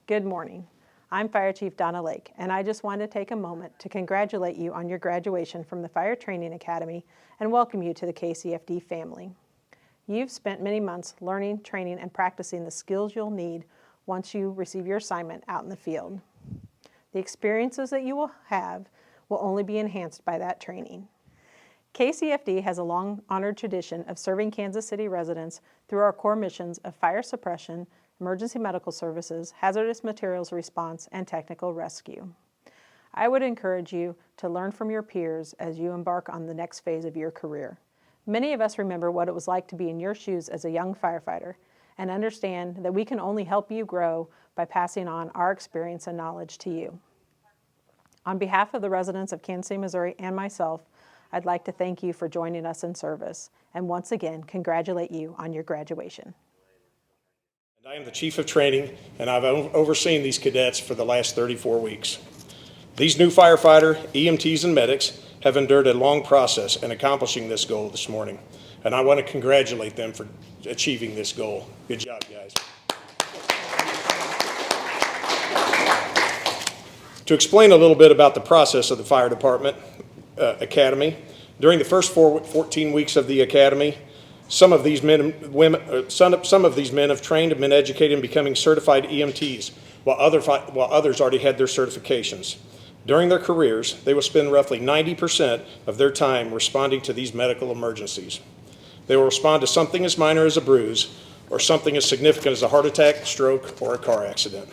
Good morning. I'm Fire Chief Donna Lake, and I just wanted to take a moment to congratulate you on your graduation from the Fire Training Academy and welcome you to the KCFD family. You've spent many months learning, training, and practicing the skills you'll need once you receive your assignment out in the field. The experiences that you will have will only be enhanced by that training. KCFD has a long honored tradition of serving Kansas City residents through our core missions of fire suppression, emergency medical services, hazardous materials response, and technical rescue. I would encourage you to learn from your peers as you embark on the next phase of your career. Many of us remember what it was like to be in your shoes as a young firefighter and understand that we can only help you grow by passing on our experience and knowledge to you. On behalf of the residents of Kansas City, Missouri, and myself, I'd like to thank you for joining us in service and once again congratulate you on your graduation. I am the Chief of Training, and I've overseen these cadets for the last 34 weeks. These new firefighter, EMTs, and medics have endured a long process in accomplishing this goal this morning, and I want to congratulate them for achieving this goal. Good job, guys. To explain a little bit about the process of the Fire Department Academy, during the first 14 weeks of the Academy, some of these men have trained and been educated in becoming certified EMTs, while others already had their certifications. During their careers, they will spend roughly 90% of their time responding to these medical emergencies. They will respond to something as minor as a bruise or something as significant as a heart attack, stroke, or a car accident.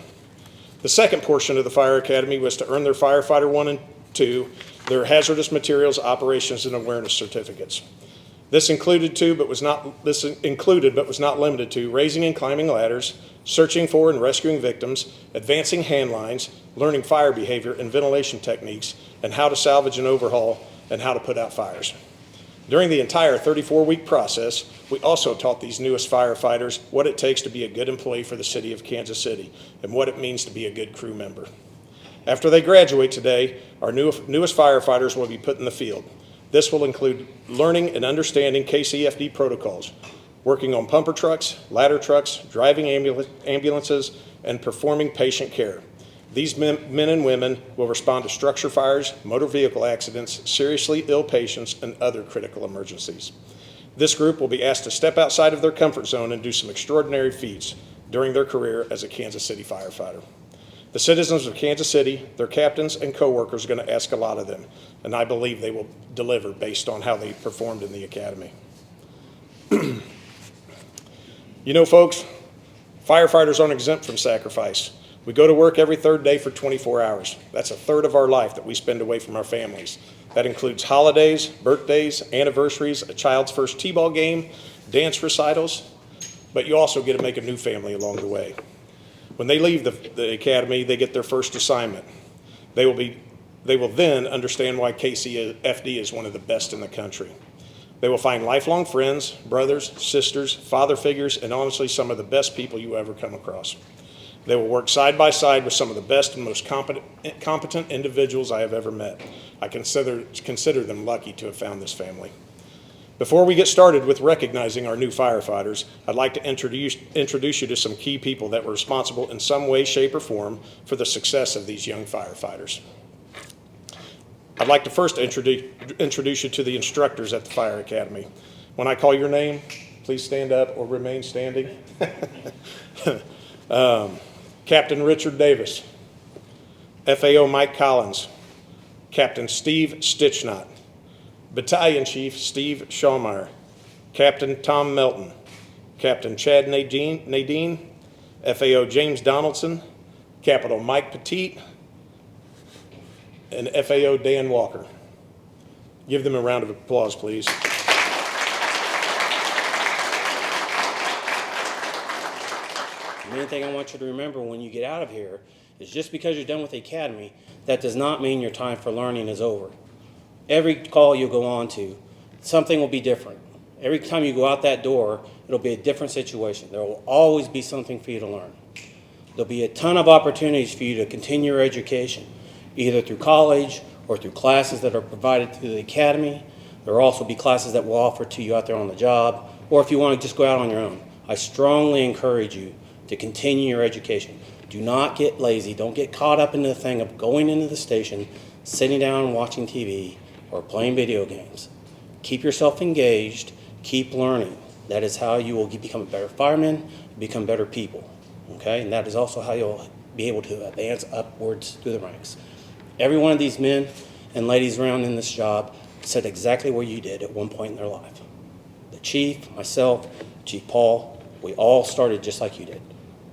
The second portion of the Fire Academy was to earn their Firefighter 1 and 2, their Hazardous Materials Operations and Awareness certificates. This included but was not limited to raising and climbing ladders, searching for and rescuing victims, advancing hand lines, learning fire behavior and ventilation techniques, and how to salvage and overhaul, and how to put out fires. During the entire 34-week process, we also taught these newest firefighters what it takes to be a good employee for the city of Kansas City and what it means to be a good crew member. After they graduate today, our newest firefighters will be put in the field. This will include learning and understanding KCFD protocols, working on pumper trucks, ladder trucks, driving ambulances, and performing patient care. These men and women will respond to structure fires, motor vehicle accidents, seriously ill patients, and other critical emergencies. This group will be asked to step outside of their comfort zone and do some extraordinary feats during their career as a Kansas City firefighter. The citizens of Kansas City, their captains, and co-workers are going to ask a lot of them, and I believe they will deliver based on how they performed in the academy. You know, folks, firefighters aren't exempt from sacrifice. We go to work every third day for 24 hours. That's a third of our life that we spend away from our families. That includes holidays, birthdays, anniversaries, a child's first t-ball game, dance recitals, but you also get to make a new family along the way. When they leave the academy, they get their first assignment. They will then understand why KCFD is one of the best in the country. They will find lifelong friends, brothers, sisters, father figures, and honestly, some of the best people you ever come across. They will work side by side with some of the best and most competent individuals I have ever met. I consider them lucky to have found this family. Before we get started with recognizing our new firefighters, I'd like to introduce you to some key people that were responsible in some way, shape, or form for the success of these young firefighters. I'd like to first introduce you to the instructors at the Fire Academy. When I call your name, please stand up or remain standing. Captain Richard Davis, FAO Mike Collins, Captain Steve Stitchnott, Battalion Chief Steve Shawmeyer, Captain Tom Melton, Captain Chad Nadine, FAO James Donaldson, Capital Mike Petit, and FAO Dan Walker. Give them a round of applause, please. The main thing I want you to remember when you get out of here is just because you're done with the academy, that does not mean your time for learning is over. Every call you go on to, something will be different. Every time you go out that door, it'll be a different situation. There will always be something for you to learn. There'll be a ton of opportunities for you to continue your education, either through college or through classes that are provided through the academy. There will also be classes that we'll offer to you out there on the job, or if you want to just go out on your own. I strongly encourage you to continue your education. Do not get lazy. Don't get caught up in the thing of going into the station, sitting down and watching TV or playing video games. Keep yourself engaged. Keep learning. That is how you will become a better fireman, become better people. Okay? And that is also how you'll be able to advance upwards through the ranks. Every one of these men and ladies around in this job said exactly what you did at one point in their life. The chief, myself, Chief Paul, we all started just like you did.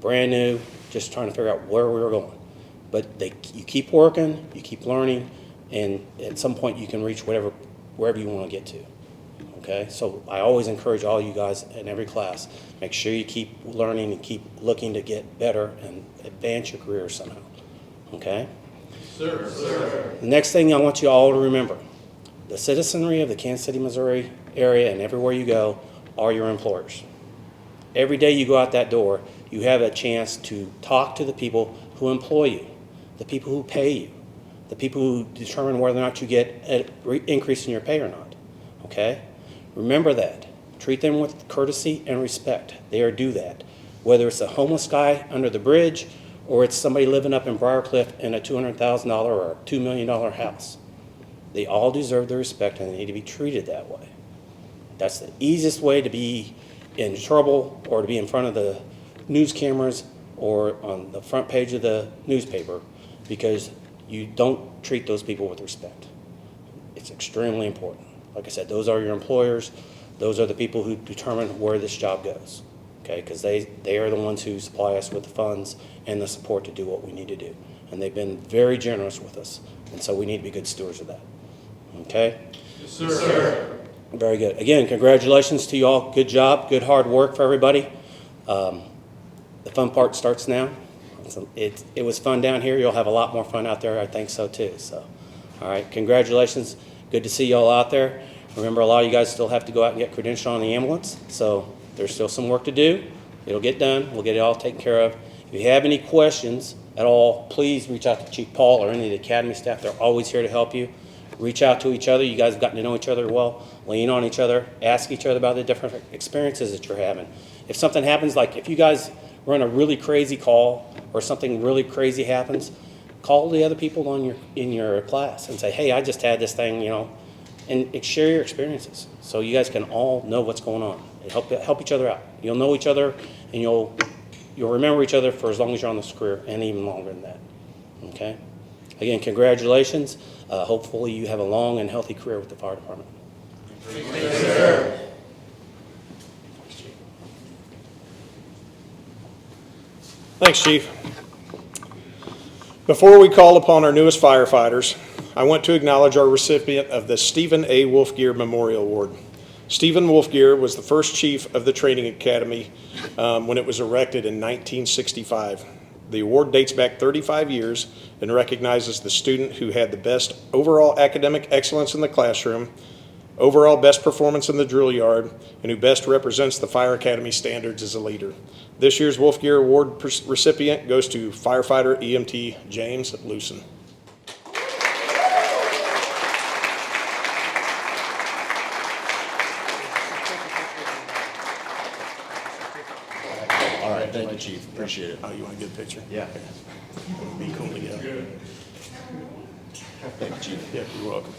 Brand new, just trying to figure out where we were going. But you keep working, you keep learning, and at some point you can reach wherever you want to get to. Okay? So I always encourage all you guys in every class, make sure you keep learning and keep looking to get better and advance your career somehow. Okay? Sir. The next thing I want you all to remember, the citizenry of the Kansas City, Missouri area and everywhere you go are your employers. Every day you go out that door, you have a chance to talk to the people who employ you, the people who pay you, the people who determine whether or not you get an increase in your pay or not. Okay? Remember that. Treat them with courtesy and respect. They are due that. Whether it's a homeless guy under the bridge or it's somebody living up in Briarcliff in a $200,000 or $2 million house. They all deserve the respect and they need to be treated that way. That's the easiest way to be in trouble or to be in front of the news cameras or on the front page of the newspaper, because you don't treat those people with respect. It's extremely important. Like I said, those are your employers. Those are the people who determine where this job goes, okay? Because they are the ones who supply us with the funds and the support to do what we need to do. And they've been very generous with us, and so we need to be good stewards of that, okay? Yes, sir. Yes, sir. Very good. Again, congratulations to you all. Good job, good hard work for everybody. The fun part starts now. It was fun down here. You'll have a lot more fun out there. I think so too. So, all right, congratulations. Good to see you all out there. Remember, a lot of you guys still have to go out and get credentialed on the ambulance. So there's still some work to do. It'll get done. We'll get it all taken care of. If you have any questions at all, please reach out to Chief Paul or any of the academy staff. They're always here to help you. Reach out to each other. You guys have gotten to know each other well. Lean on each other. Ask each other about the different experiences that you're having. If something happens, like if you guys run a really crazy call or something really crazy happens, call the other people in your class and say, hey, I just had this thing, and share your experiences so you guys can all know what's going on and help each other out. You'll know each other and you'll remember each other for as long as you're on this career and even longer than that. Okay? Again, congratulations. Hopefully you have a long and healthy career with the fire department. Thank you, sir. Thanks, Chief. Before we call upon our newest firefighters, I want to acknowledge our recipient of the Stephen A. Wolfgear Memorial Award. Stephen Wolfgear was the first chief of the training academy when it was erected in 1965. The award dates back 35 years and recognizes the student who had the best overall academic excellence in the classroom, overall best performance in the drill yard, and who best represents the Fire Academy standards as a leader. This year's Wolfgear Award recipient goes to firefighter EMT James Lewson. All right, thank you, Chief. Appreciate it. Oh, you want a good picture? Yeah. Be cool together. Thank you, Chief. Yeah, you're welcome.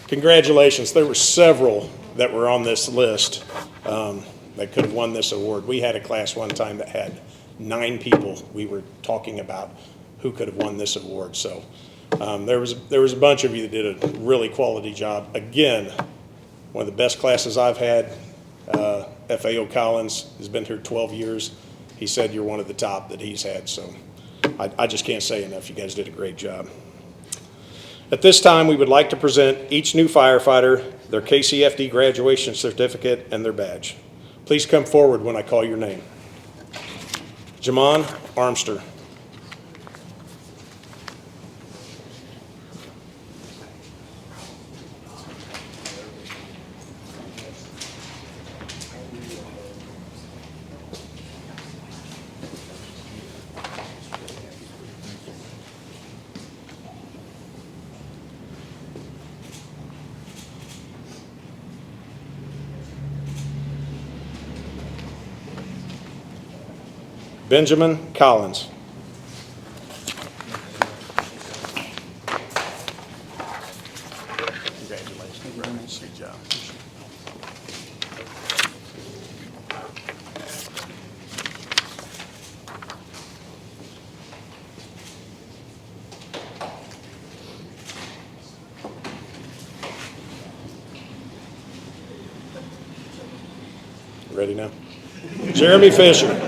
Congratulations. There were several that were on this list that could have won this award. We had a class one time that had 9 people we were talking about who could have won this award. So there was a bunch of you that did a really quality job. Again, one of the best classes I've had. FAO Collins has been here 12 years. He said you're one of the top that he's had. So I just can't say enough. You guys did a great job. At this time, we would like to present each new firefighter their KCFD graduation certificate and their badge. Please come forward when I call your name. Jamon Armster. Benjamin Collins. Congratulations. Good job. Ready now? Jeremy Fisher.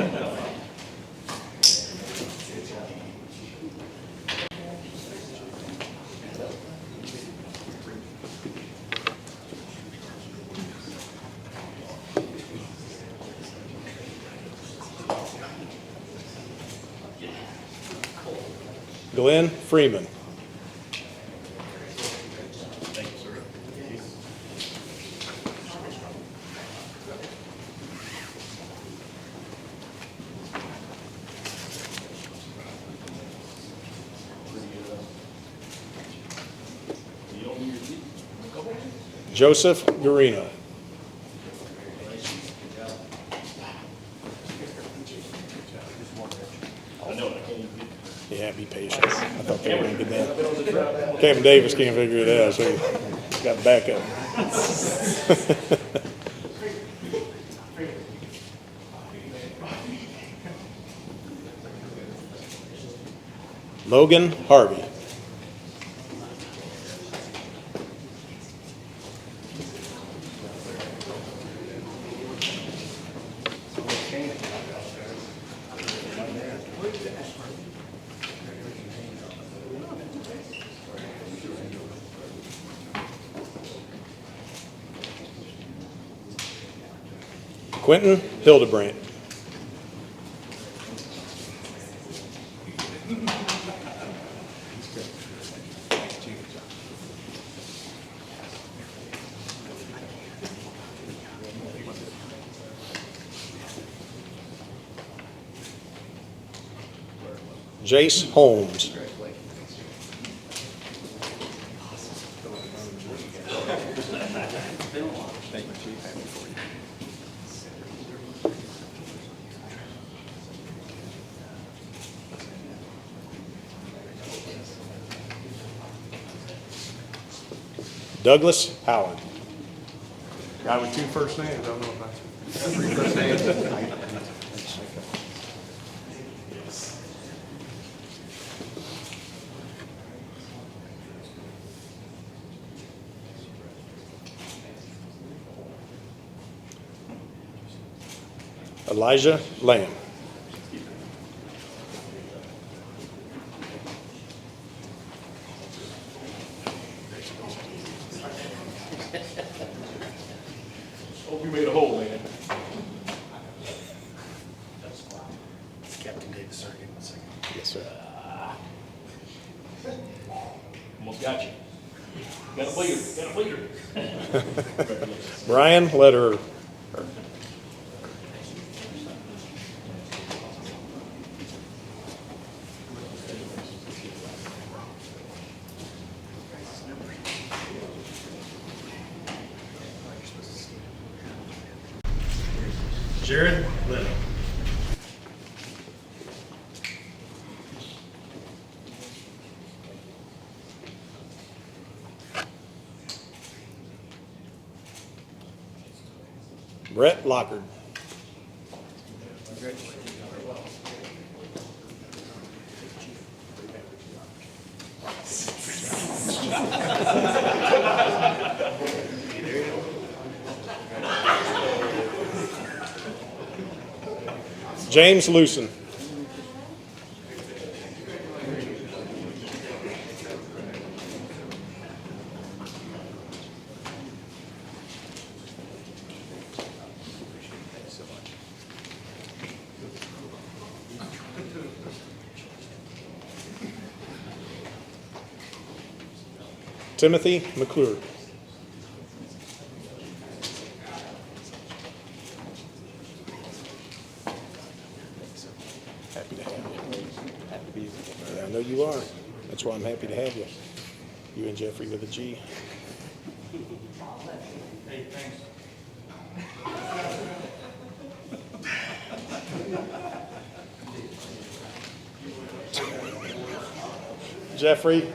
Glenn Freeman. Joseph Garino. Yeah, be patient. I thought they were going to get that. Kevin Davis can't figure it out, so he's got the backup. Logan Harvey. Quentin Hildebrandt. Jace Holmes. Douglas Howard. Guy with two first names, I don't know if that's three first names. Elijah Lamb. Hope you made a hole, man. Captain Davis, sir. Give me a second. Yes, sir. Almost got you. Got a bleeder. Brian Lederer. Jared Lennon. Brett Lockard. James Lewson. Timothy McClure. Happy to have you. Happy to be here. Yeah, I know you are. That's why I'm happy to have you. You and Jeffrey with a G. Hey, thanks. Jeffrey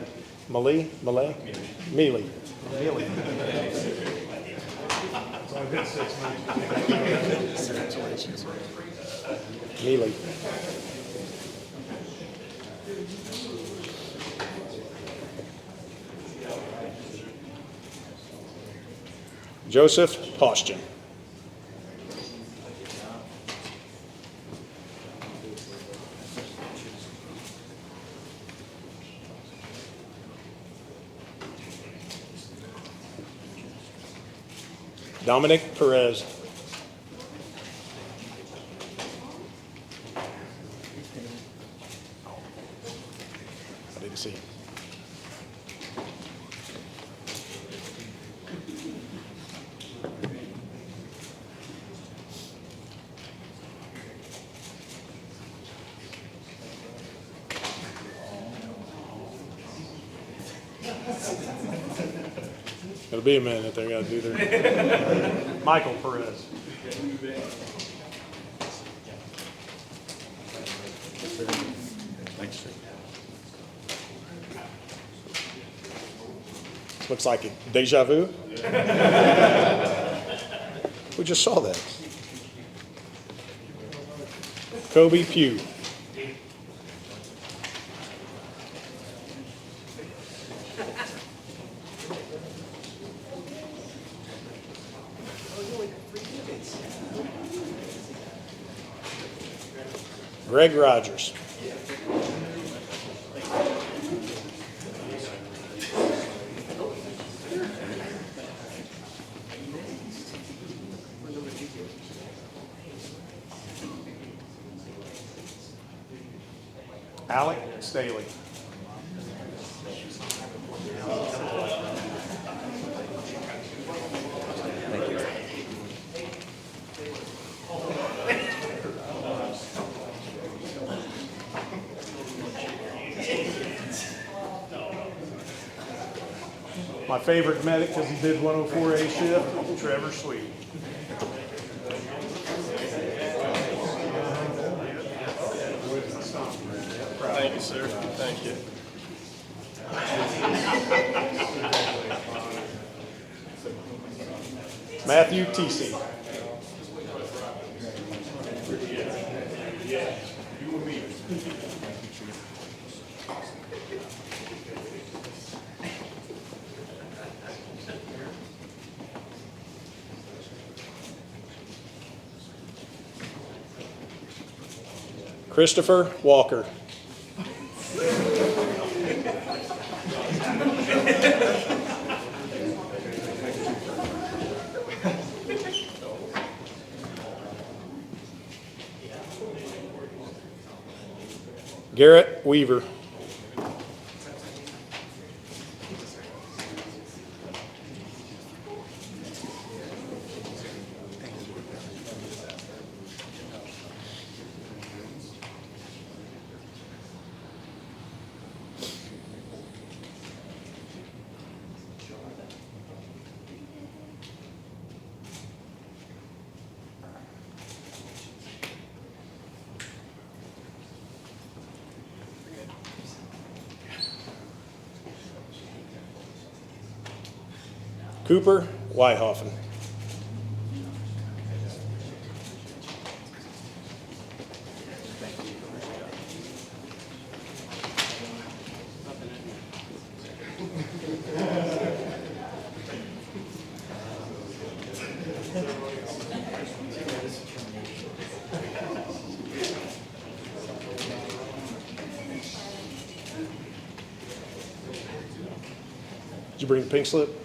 Mealy. Mealy. It's only been 6 months. Mealy. Joseph Postian. Dominic Perez. I didn't see him. It'll be a minute. They got to do their. Michael Perez. Thanks, sir. Looks like a deja vu. We just saw that. Kobe Pugh. Greg Rogers. Alec Staley. My favorite medic, because he did 104A shift, Trevor Sweet. Thank you, sir. Thank you. Matthew Teesey. Christopher Walker. Garrett Weaver. Cooper Wyhoffen. Did you bring the pink slip?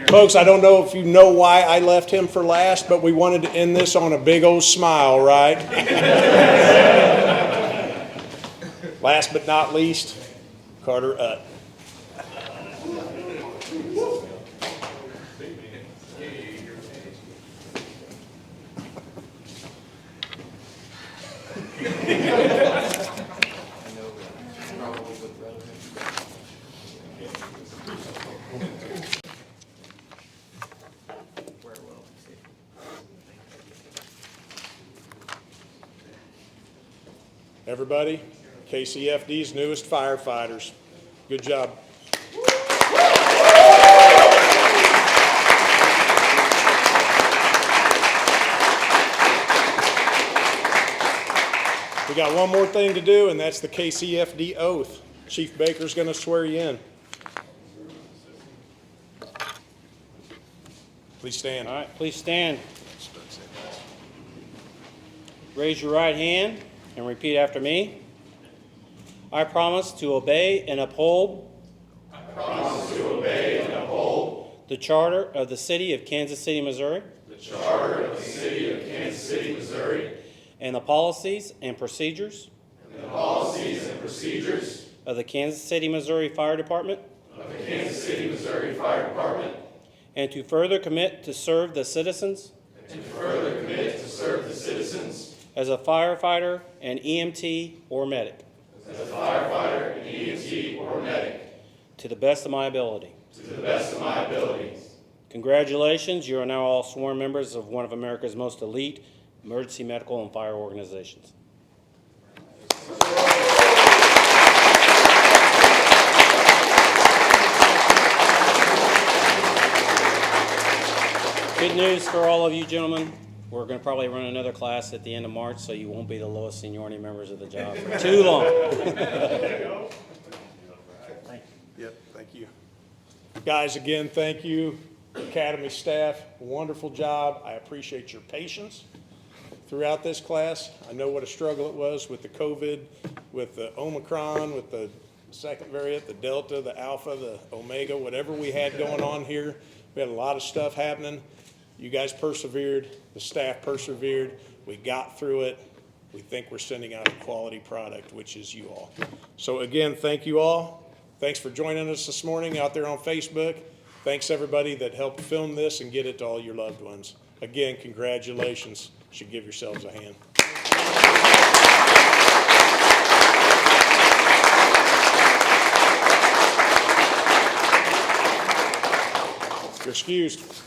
Folks, I don't know if you know why I left him for last, but we wanted to end this on a big old smile, right? Last but not least, Carter Utt. Everybody, KCFD's newest firefighters. Good job. We got one more thing to do, and that's the KCFD oath. Chief Baker's going to swear you in. Please stand. All right, please stand. Raise your right hand and repeat after me. I promise to obey and uphold. The Charter of the City of Kansas City, Missouri. And the policies and procedures. Of the Kansas City, Missouri Fire Department. And to further commit to serve the citizens. As a firefighter and EMT or medic. To the best of my ability. Congratulations, you are now all sworn members of one of America's most elite emergency medical and fire organizations. Good news for all of you gentlemen. We're going to probably run another class at the end of March, so you won't be the lowest seniority members of the job for too long. Yep, thank you. Guys, again, thank you. Academy staff, wonderful job. I appreciate your patience throughout this class. I know what a struggle it was with the COVID, with the Omicron, with the second variant, the Delta, the Alpha, the Omega, whatever we had going on here. We had a lot of stuff happening. You guys persevered. The staff persevered. We got through it. We think we're sending out a quality product, which is you all. So again, thank you all. Thanks for joining us this morning out there on Facebook. Thanks everybody that helped film this and get it to all your loved ones. Again, congratulations. You should give yourselves a hand. You're excused.